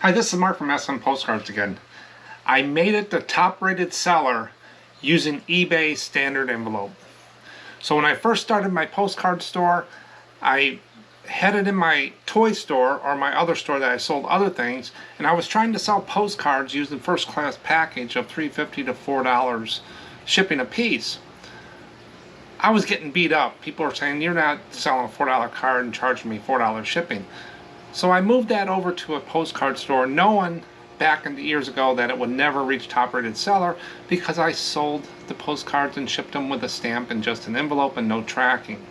Hi, this is Mark from SMPostcards again. I made it the top rated seller using eBay standard envelope. So when I first started my postcard store, I had it in my toy store or my other store that I sold other things, and I was trying to sell postcards using first class package of $3.50 to $4 shipping a piece. I was getting beat up. People were saying, you're not selling a $4 card and charging me $4 shipping. So I moved that over to a postcard store, knowing back in the years ago that it would never reach top rated seller because I sold the postcards and shipped them with a stamp and just an envelope and no tracking.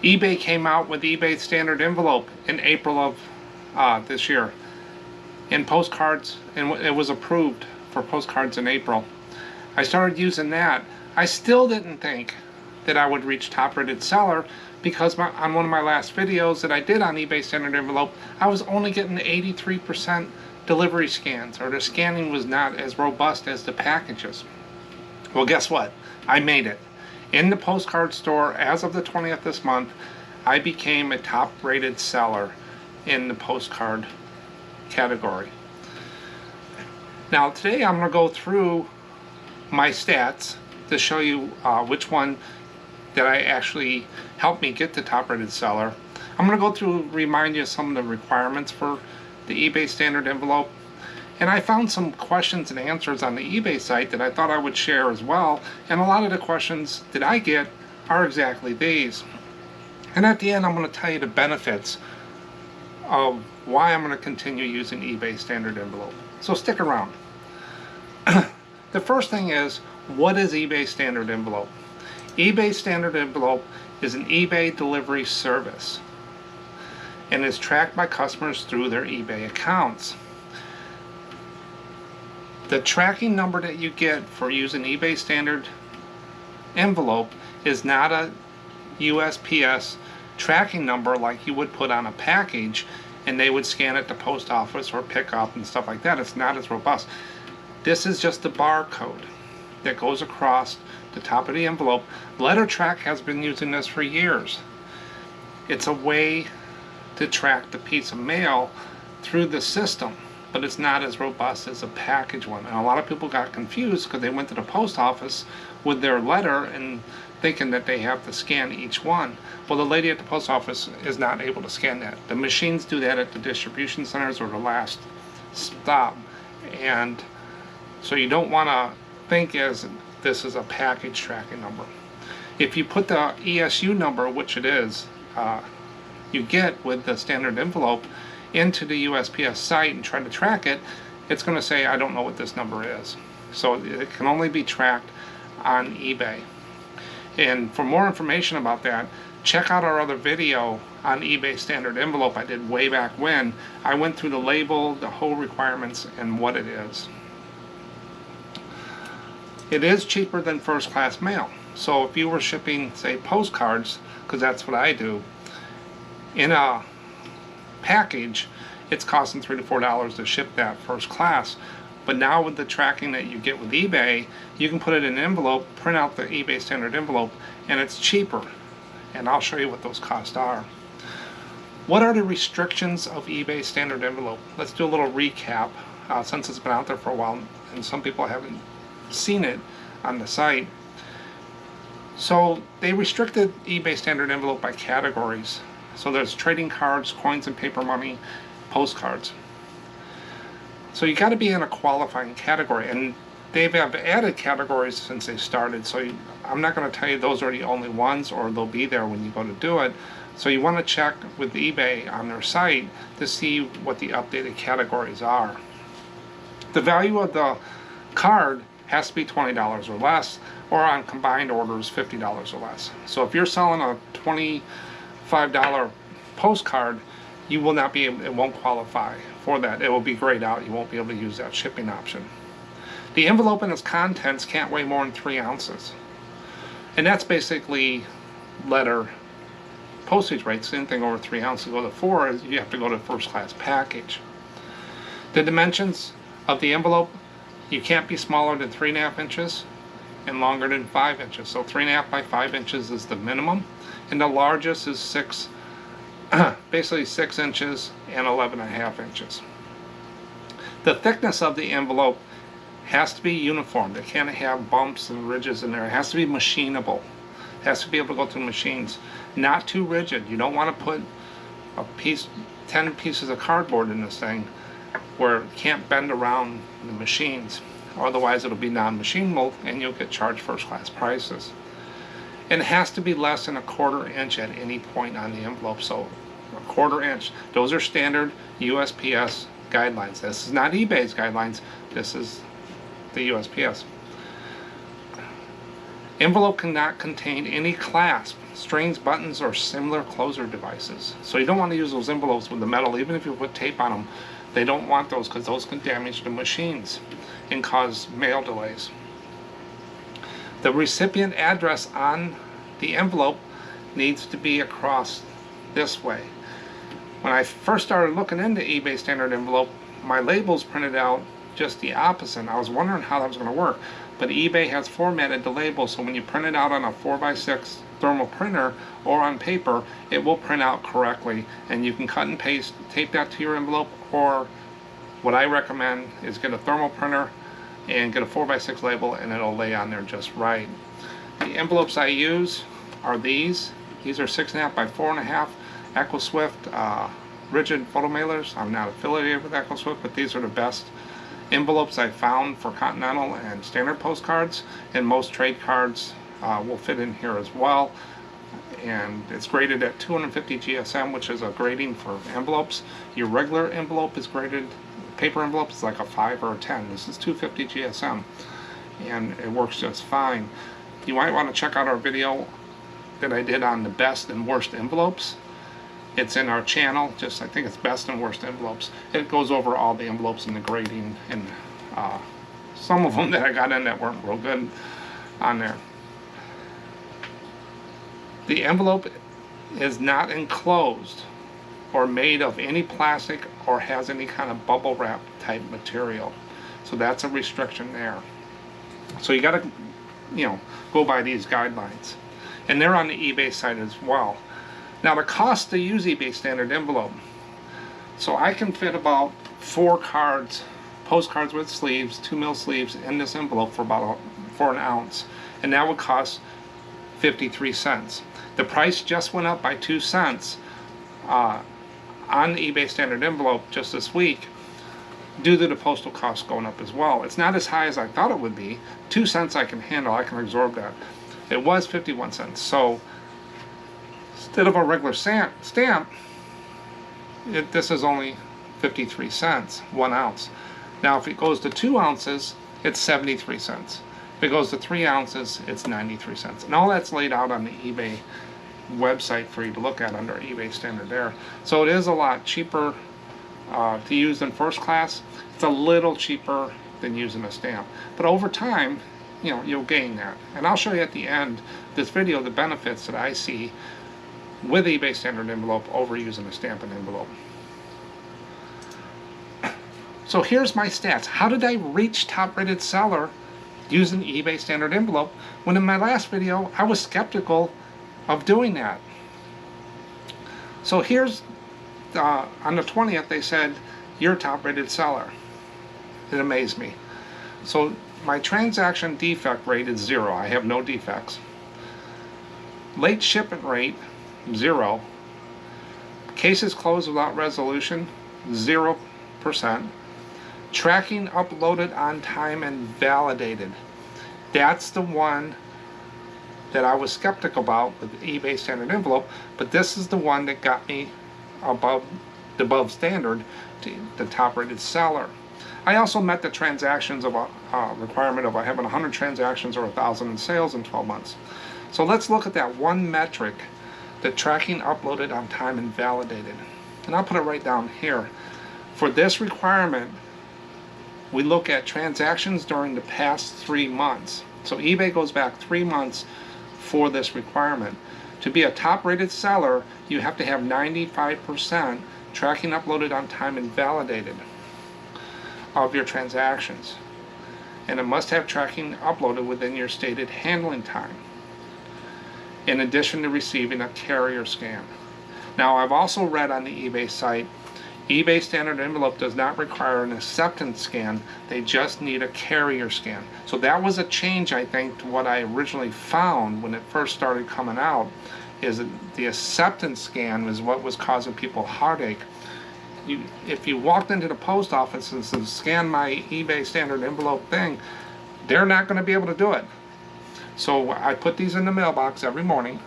eBay came out with eBay standard envelope in April of this year in postcards, and it was approved for postcards in April. I started using that. I still didn't think that I would reach top rated seller because on one of my last videos that I did on eBay standard envelope, I was only getting 83% delivery scans, or the scanning was not as robust as the packages. Well, guess what? I made it. In the postcard store, as of the 20th this month, I became a top rated seller in the postcard category. Now today I'm going to go through my stats to show you which one that I actually helped me get to top rated seller. I'm going to go through, remind you of some of the requirements for the eBay standard envelope. And I found some questions and answers on the eBay site that I thought I would share as well. And a lot of the questions that I get are exactly these. And at the end, I'm going to tell you the benefits of why I'm going to continue using eBay standard envelope. So stick around. The first thing is, what is eBay standard envelope? eBay standard envelope is an eBay delivery service and is tracked by customers through their eBay accounts. The tracking number that you get for using eBay standard envelope is not a USPS tracking number like you would put on a package and they would scan it to post office or pick up and stuff like that. It's not as robust. This is just the barcode that goes across the top of the envelope. LetterTrack has been using this for years. It's a way to track the piece of mail through the system, but it's not as robust as a package one. And a lot of people got confused because they went to the post office with their letter and thinking that they have to scan each one. Well, the lady at the post office is not able to scan that. The machines do that at the distribution centers or the last stop. And so you don't want to think as this is a package tracking number. If you put the ESU number, which it is, you get with the standard envelope into the USPS site and try to track it, it's going to say, I don't know what this number is. So it can only be tracked on eBay. And for more information about that, check out our other video on eBay standard envelope I did way back when. I went through the label, the whole requirements, and what it is. It is cheaper than first class mail. So if you were shipping, say, postcards, because that's what I do, in a package, it's costing $3 to $4 to ship that first class. But now with the tracking that you get with eBay, you can put it in an envelope, print out the eBay standard envelope, and it's cheaper. And I'll show you what those costs are. What are the restrictions of eBay standard envelope? Let's do a little recap since it's been out there for a while and some people haven't seen it on the site. So they restricted eBay standard envelope by categories. So there's trading cards, coins and paper money, postcards. So you got to be in a qualifying category, and they've added categories since they started. So I'm not going to tell you those are the only ones, or they'll be there when you go to do it. So you want to check with eBay on their site to see what the updated categories are. The value of the card has to be $20 or less, or on combined orders $50 or less. So if you're selling a $25 postcard, you will not be able, it won't qualify for that. It will be grayed out. You won't be able to use that shipping option. The envelope and its contents can't weigh more than 3 ounces. And that's basically letter postage rates. Anything over 3 ounces go to 4, you have to go to first class package. The dimensions of the envelope, you can't be smaller than 3.5 inches and longer than 5 inches. So 3.5 by 5 inches is the minimum, and the largest is 6 basically 6 inches and 11.5 inches. The thickness of the envelope has to be uniform. It can't have bumps and ridges in there. It has to be machinable. It has to be able to go through machines. Not too rigid. You don't want to put 10 pieces of cardboard in this thing where it can't bend around the machines. Otherwise it'll be non-machinable and you'll get charged first-class prices. And it has to be less than 1/4 inch at any point on the envelope. So 1/4 inch. Those are standard USPS guidelines. This is not eBay's guidelines. This is the USPS. Envelope cannot contain any clasp, strings, buttons, or similar closer devices. So you don't want to use those envelopes with the metal, even if you put tape on them. They don't want those because those can damage the machines and cause mail delays. The recipient address on the envelope needs to be across this way. When I first started looking into eBay standard envelope, my labels printed out just the opposite. I was wondering how that was going to work, but eBay has formatted the label so when you print it out on a 4x6 thermal printer or on paper, it will print out correctly, and you can cut and paste, tape that to your envelope, or what I recommend is get a thermal printer and get a 4x6 label and it'll lay on there just right. The envelopes I use are these. These are 6.5 by 4.5 EcoSwift rigid photo mailers. I'm not affiliated with EcoSwift, but these are the best envelopes I found for Continental and standard postcards, and most trade cards will fit in here as well. And it's graded at 250 GSM, which is a grading for envelopes. Your regular envelope is graded, paper envelope is like a 5 or a 10. This is 250 GSM, and it works just fine. You might want to check out our video that I did on the best and worst envelopes. It's in our channel, just I think it's best and worst envelopes. It goes over all the envelopes and the grading, and some of them that I got in that weren't real good on there. The envelope is not enclosed or made of any plastic or has any kind of bubble wrap type material. So that's a restriction there. So you gotta, go by these guidelines. And they're on the eBay site as well. Now the cost to use eBay standard envelope. So I can fit about 4 cards, postcards with sleeves, 2mm sleeves in this envelope for an ounce. And that would cost 53 cents. The price just went up by 2 cents on the eBay standard envelope just this week due to the postal costs going up as well. It's not as high as I thought it would be. 2 cents I can handle, I can absorb that. It was 51 cents. So instead of a regular stamp, this is only 53 cents, 1 ounce. Now if it goes to 2 ounces, it's 73 cents. If it goes to 3 ounces, it's 93 cents. And all that's laid out on the eBay website for you to look at under eBay standard there. So it is a lot cheaper to use than first class. It's a little cheaper than using a stamp. But over time, you'll gain that. And I'll show you at the end this video the benefits that I see with eBay standard envelope over using a stamping envelope. So here's my stats. How did I reach top rated seller using eBay standard envelope when in my last video I was skeptical of doing that? So here's on the 20th they said you're a top rated seller. It amazed me. So my transaction defect rate is 0. I have no defects. Late shipment rate 0. Cases closed without resolution 0%. Tracking uploaded on time and validated. That's the one that I was skeptical about with eBay standard envelope, but this is the one that got me above standard to the top rated seller. I also met the transactions of a requirement of having 100 transactions or 1,000 in sales in 12 months. So let's look at that one metric, the tracking uploaded on time and validated. And I'll put it right down here. For this requirement, we look at transactions during the past 3 months. So eBay goes back 3 months for this requirement. To be a top rated seller, you have to have 95% tracking uploaded on time and validated of your transactions. And it must have tracking uploaded within your stated handling time, in addition to receiving a carrier scan. Now, I've also read on the eBay site, eBay standard envelope does not require an acceptance scan. They just need a carrier scan. So that was a change, I think, to what I originally found when it first started coming out, is that the acceptance scan was what was causing people heartache. If you walked into the post office and said, scan my eBay standard envelope thing, they're not going to be able to do it. So I put these in the mailbox every morning.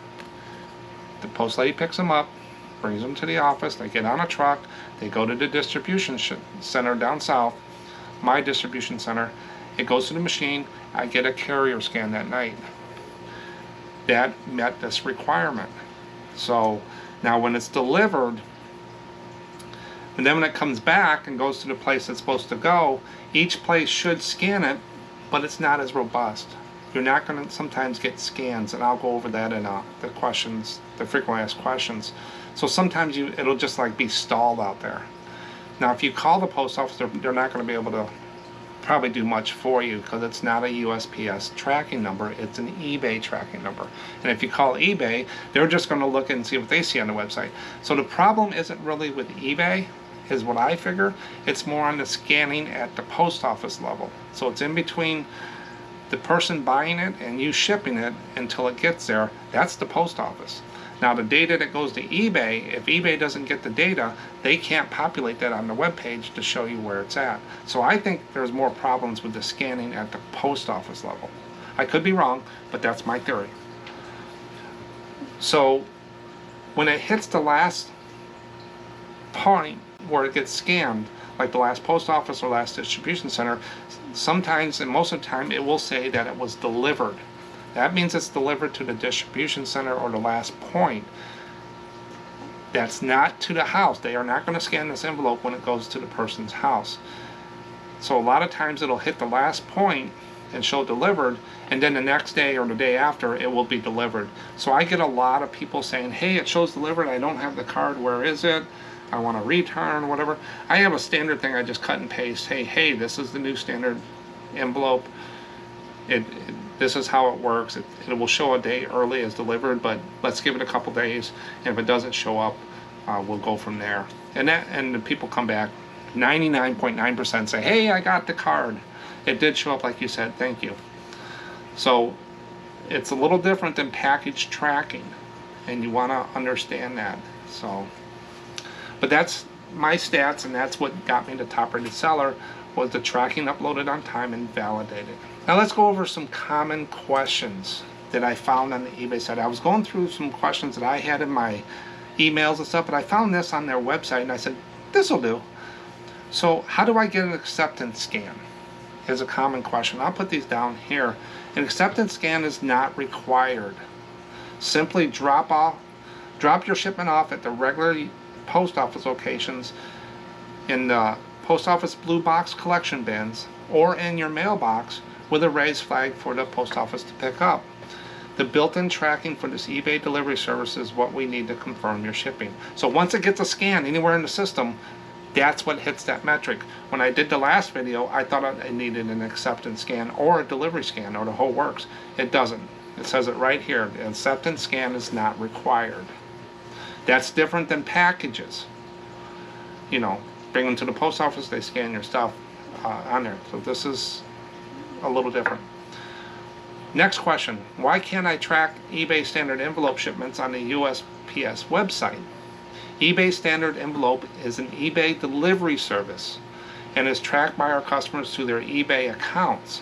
The post lady picks them up, brings them to the office, they get on a truck, they go to the distribution center down south, my distribution center, it goes to the machine, I get a carrier scan that night. That met this requirement. So now when it's delivered, and then when it comes back and goes to the place it's supposed to go, each place should scan it, but it's not as robust. You're not going to sometimes get scans, and I'll go over that in the questions, the frequently asked questions. So sometimes it'll just like be stalled out there. Now, if you call the post office, they're not going to be able to probably do much for you because it's not a USPS tracking number, it's an eBay tracking number. And if you call eBay, they're just going to look and see what they see on the website. So the problem isn't really with eBay, is what I figure. It's more on the scanning at the post office level. So it's in between the person buying it and you shipping it until it gets there. That's the post office. Now the data that goes to eBay, if eBay doesn't get the data, they can't populate that on the web page to show you where it's at. So I think there's more problems with the scanning at the post office level. I could be wrong, but that's my theory. So when it hits the last point where it gets scanned, like the last post office or last distribution center, sometimes and most of the time it will say that it was delivered. That means it's delivered to the distribution center or the last point. That's not to the house. They are not going to scan this envelope when it goes to the person's house. So a lot of times it'll hit the last point and show delivered, and then the next day or the day after it will be delivered. So I get a lot of people saying, hey, it shows delivered, I don't have the card, where is it? I want to return, whatever. I have a standard thing I just cut and paste. Hey, this is the new standard envelope. This is how it works. It will show a day early as delivered, but let's give it a couple days. And if it doesn't show up, we'll go from there. And the people come back, 99.9% say, hey, I got the card. It did show up like you said, thank you. So it's a little different than package tracking, and you want to understand that. So, but that's my stats, and that's what got me the top rated seller, was the tracking uploaded on time and validated. Now let's go over some common questions that I found on the eBay site. I was going through some questions that I had in my emails and stuff, but I found this on their website and I said, this will do. So how do I get an acceptance scan? Is a common question. I'll put these down here. An acceptance scan is not required. Simply drop your shipment off at the regular post office locations in the post office blue box collection bins or in your mailbox with a raised flag for the post office to pick up. The built-in tracking for this eBay delivery service is what we need to confirm your shipping. So once it gets a scan anywhere in the system, that's what hits that metric. When I did the last video, I thought I needed an acceptance scan or a delivery scan or the whole works. It doesn't. It says it right here. The acceptance scan is not required. That's different than packages. You know, bring them to the post office, they scan your stuff on there. So this is a little different. Next question, why can't I track eBay standard envelope shipments on the USPS website? eBay standard envelope is an eBay delivery service and is tracked by our customers through their eBay accounts.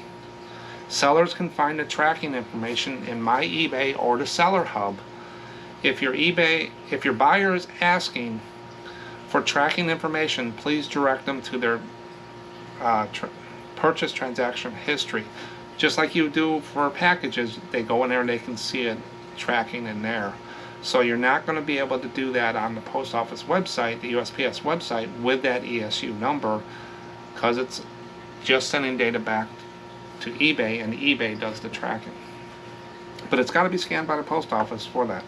Sellers can find the tracking information in My eBay or the Seller Hub. If your buyer is asking for tracking information, please direct them to their purchase transaction history. Just like you do for packages, they go in there and they can see it tracking in there. So you're not going to be able to do that on the post office website, the USPS website, with that ESU number, because it's just sending data back to eBay, and eBay does the tracking. But it's got to be scanned by the post office for that.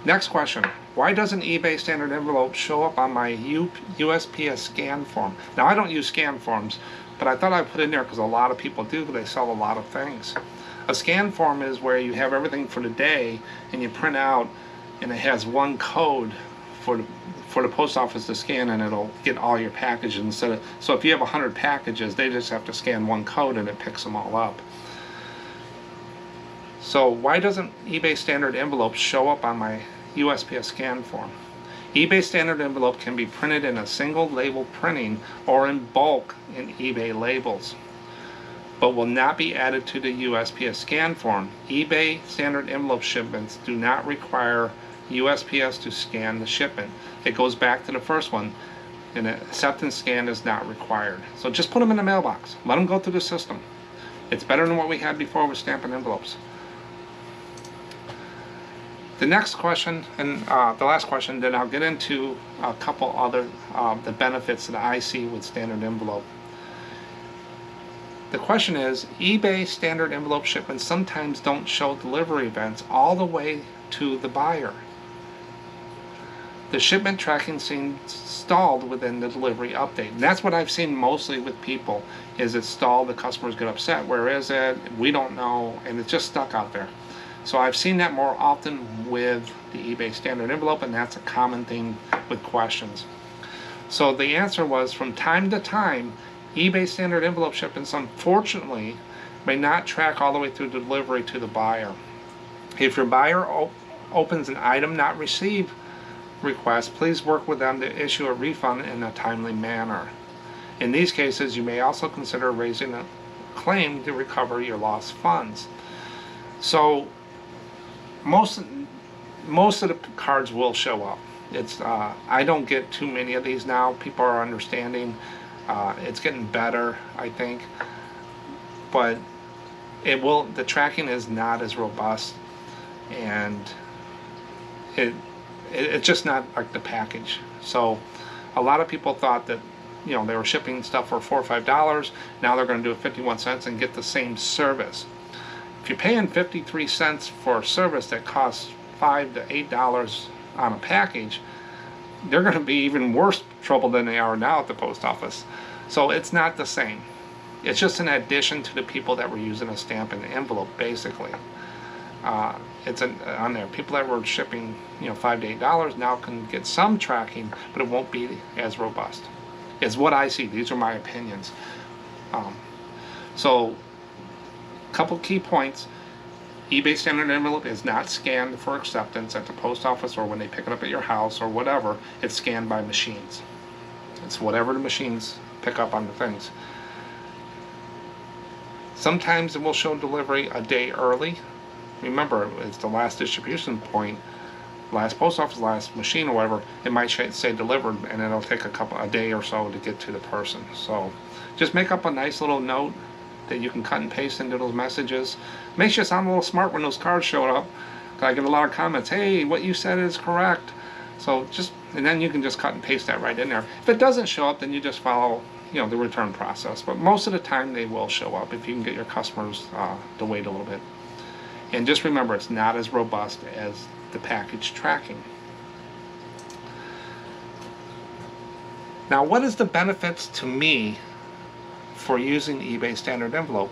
Next question, why doesn't eBay standard envelope show up on my USPS scan form? Now, I don't use scan forms, but I thought I'd put in there because a lot of people do. They sell a lot of things. A scan form is where you have everything for the day and you print out and it has one code for the post office to scan, and it'll get all your packages instead of, so if you have 100 packages, they just have to scan one code and it picks them all up. So why doesn't eBay standard envelope show up on my USPS scan form? eBay standard envelope can be printed in a single label printing or in bulk in eBay labels, but will not be added to the USPS scan form. eBay standard envelope shipments do not require USPS to scan the shipment. It goes back to the first one, and an acceptance scan is not required. So just put them in the mailbox. Let them go through the system. It's better than what we had before with stamping envelopes. The next question, and the last question, then I'll get into a couple other the benefits that I see with standard envelope. The question is, eBay standard envelope shipments sometimes don't show delivery events all the way to the buyer. The shipment tracking seems stalled within the delivery update. And that's what I've seen mostly with people, is it's stalled, the customers get upset. Where is it? We don't know, and it's just stuck out there. So I've seen that more often with the eBay standard envelope, and that's a common thing with questions. So the answer was, from time to time, eBay standard envelope shipments unfortunately may not track all the way through delivery to the buyer. If your buyer opens an item not received request, please work with them to issue a refund in a timely manner. In these cases, you may also consider raising a claim to recover your lost funds. So most of the cards will show up. It's I don't get too many of these now. People are understanding. It's getting better, I think, but it will. The tracking is not as robust, and it's just not like the package. So a lot of people thought that, you know, they were shipping stuff for $4 or $5. Now they're going to do it 51 cents and get the same service. If you're paying 53 cents for a service that costs $5 to $8 on a package, they're going to be even worse trouble than they are now at the post office. So it's not the same. It's just an addition to the people that were using a stamp and envelope, basically. It's on there. People that were shipping, you know, $5 to $8 now can get some tracking, but it won't be as robust. Is what I see. These are my opinions. So, couple key points. eBay standard envelope is not scanned for acceptance at the post office or when they pick it up at your house or whatever. It's scanned by machines. It's whatever the machines pick up on the things. Sometimes it will show delivery a day early. Remember, it's the last distribution point, last post office, last machine or whatever. It might say delivered, and it'll take a day or so to get to the person. So just make up a nice little note that you can cut and paste into those messages. Makes you sound a little smart when those cards show up. I get a lot of comments, hey, what you said is correct. So and then you can just cut and paste that right in there. If it doesn't show up, then you just follow, you know, the return process. But most of the time they will show up if you can get your customers to wait a little bit. And just remember, it's not as robust as the package tracking. Now, what is the benefits to me for using eBay standard envelope?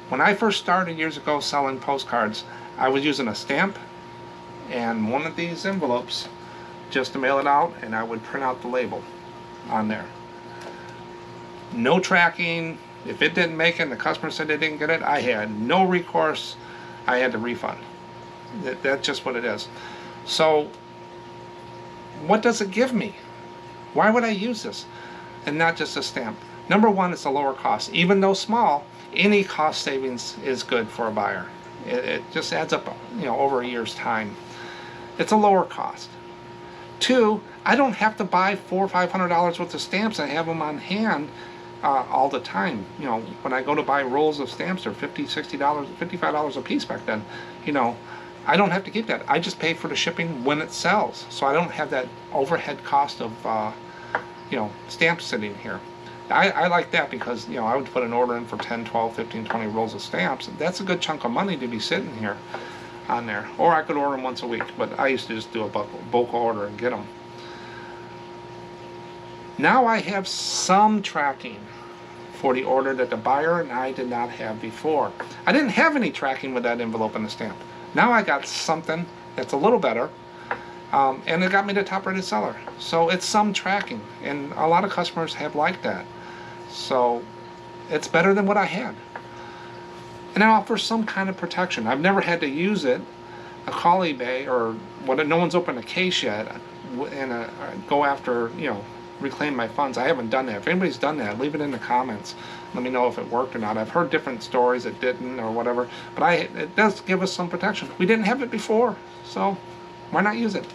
When I first started years ago selling postcards, I was using a stamp and one of these envelopes just to mail it out, and I would print out the label on there. No tracking. If it didn't make it and the customer said they didn't get it, I had no recourse. I had to refund. That's just what it is. So what does it give me? Why would I use this and not just a stamp? Number one, it's a lower cost. Even though small, any cost savings is good for a buyer. It just adds up, you know, over a year's time. It's a lower cost. Two, I don't have to buy $400 or $500 worth of stamps. I have them on hand all the time. You know, when I go to buy rolls of stamps, they're $50, $60, $55 a piece back then. You know, I don't have to keep that. I just pay for the shipping when it sells. So I don't have that overhead cost of, you know, stamps sitting here. I like that because, you know, I would put an order in for 10, 12, 15, 20 rolls of stamps. That's a good chunk of money to be sitting here on there. Or I could order them once a week, but I used to just do a bulk order and get them. Now I have some tracking for the order that the buyer and I did not have before. I didn't have any tracking with that envelope and the stamp. Now I got something that's a little better. And it got me the top rated seller. So it's some tracking, and a lot of customers have liked that. So it's better than what I had. And it offers some kind of protection. I've never had to use it, call eBay, or no one's opened a case yet, and go after, reclaim my funds. I haven't done that. If anybody's done that, leave it in the comments. Let me know if it worked or not. I've heard different stories it didn't or whatever, but it does give us some protection. We didn't have it before, so why not use it?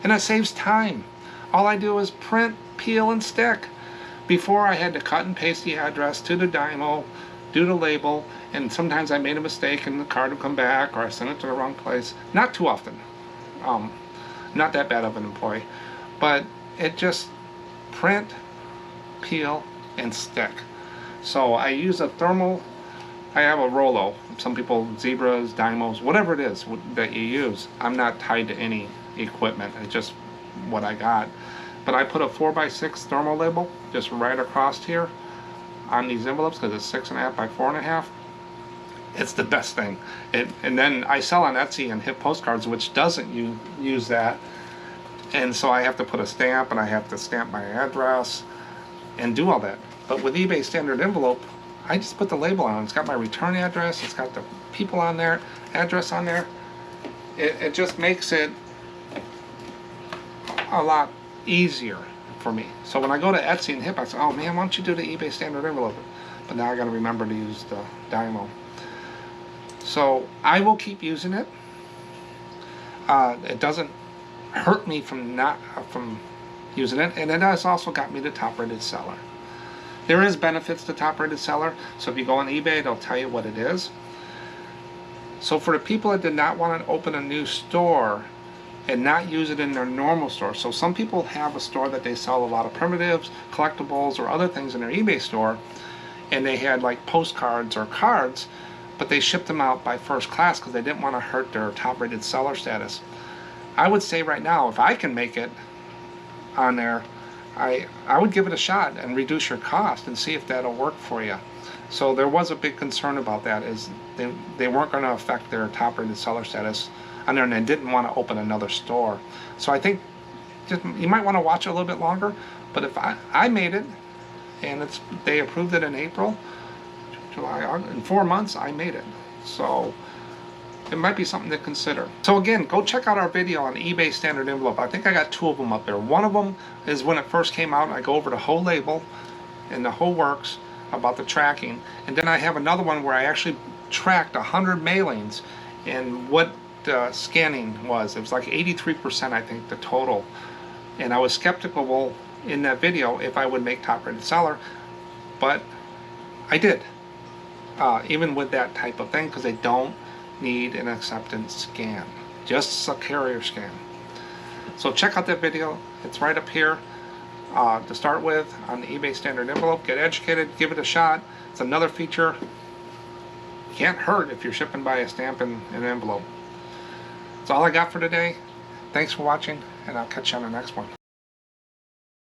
And it saves time. All I do is print, peel, and stick. Before, I had to cut and paste the address to the dymo, do the label, and sometimes I made a mistake and the card would come back, or I sent it to the wrong place. Not too often. Not that bad of an employee. But it just print, peel, and stick. So I use a thermal, I have a Rollo. Some people, Zebras, Dymos, whatever it is that you use. I'm not tied to any equipment. It's just what I got. But I put a 4x6 thermal label just right across here on these envelopes because it's 6.5 by 4.5. It's the best thing. And then I sell on Etsy and Hit Postcards, which doesn't use that. And so I have to put a stamp, and I have to stamp my address and do all that. But with eBay standard envelope, I just put the label on. It's got my return address. It's got the people on there, address on there. It just makes it a lot easier for me. So when I go to Etsy and Hip, I say, oh man, why don't you do the eBay standard envelope? But now I got to remember to use the Dymo. So I will keep using it. It doesn't hurt me from using it, and it has also got me the top rated seller. There is benefits to top rated seller. So if you go on eBay, it'll tell you what it is. So for the people that did not want to open a new store and not use it in their normal store. So some people have a store that they sell a lot of primitives, collectibles, or other things in their eBay store, and they had like postcards or cards, but they shipped them out by first class because they didn't want to hurt their top rated seller status. I would say right now, if I can make it on there, I would give it a shot and reduce your cost and see if that'll work for you. So there was a big concern about that, is they weren't going to affect their top rated seller status on there, and they didn't want to open another store. So I think you might want to watch it a little bit longer. But if I made it, and they approved it in April, July, August, in 4 months I made it. So it might be something to consider. So again, go check out our video on eBay standard envelope. I think I got 2 of them up there. One of them is when it first came out, and I go over the whole label and the whole works about the tracking. And then I have another one where I actually tracked 100 mailings and what scanning was. It was like 83%, I think, the total. And I was skeptical in that video if I would make top rated seller, but I did. Even with that type of thing, because they don't need an acceptance scan, just a carrier scan. So check out that video. It's right up here to start with on the eBay standard envelope. Get educated, give it a shot. It's another feature. Can't hurt if you're shipping by a stamp and an envelope. That's all I got for today. Thanks for watching, and I'll catch you on the next one.